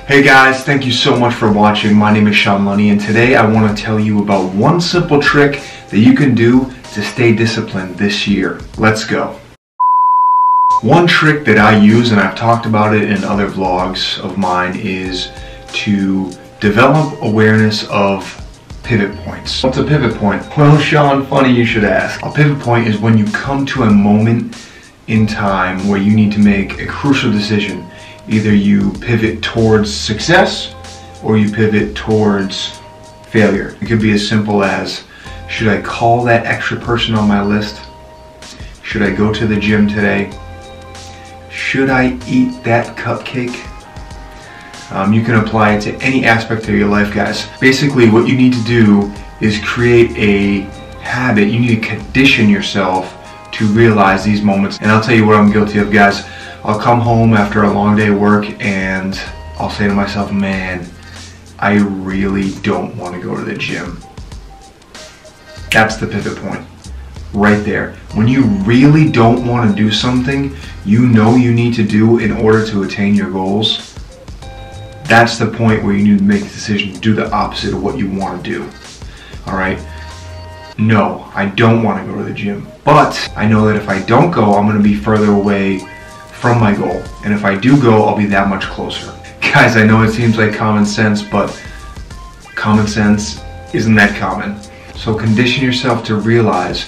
Hey guys, thank you so much for watching. My name is Lunny, and today I want to tell you about one simple trick that you can do to stay disciplined this year. Let's go. One trick that I use, and I've talked about it in other vlogs of mine, is to develop awareness of pivot points. What's a pivot point? Well, Sean, funny you should ask. A pivot point is when you come to a moment in time where you need to make a crucial decision. Either you pivot towards success or you pivot towards failure. It could be as simple as, should I call that extra person on my list? Should I go to the gym today? Should I eat that cupcake? You can apply it to any aspect of your life, guys. Basically, what you need to do is create a habit. You need to condition yourself to realize these moments. And I'll tell you what I'm guilty of, guys. I'll come home after a long day of work and I'll say to myself, man, I really don't want to go to the gym. That's the pivot point right there. When you really don't want to do something you know you need to do in order to attain your goals, that's the point where you need to make the decision to do the opposite of what you want to do. Alright? No, I don't want to go to the gym, but I know that if I don't go, I'm going to be further away from my goal, and if I do go, I'll be that much closer. Guys, I know it seems like common sense, but common sense isn't that common. So condition yourself to realize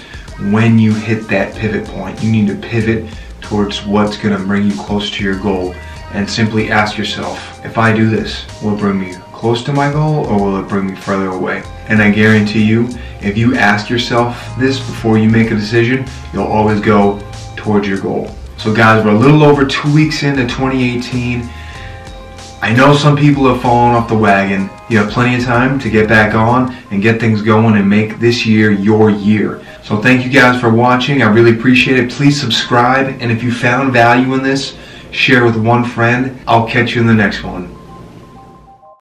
when you hit that pivot point, you need to pivot towards what's going to bring you close to your goal, and simply ask yourself, if I do this, will it bring me close to my goal or will it bring me further away? And I guarantee you, if you ask yourself this before you make a decision, you'll always go towards your goal. So guys, we're a little over 2 weeks into 2018. I know some people have fallen off the wagon. You have plenty of time to get back on and get things going and make this year your year. So thank you guys for watching. I really appreciate it. Please subscribe, and if you found value in this, share with one friend. I'll catch you in the next one.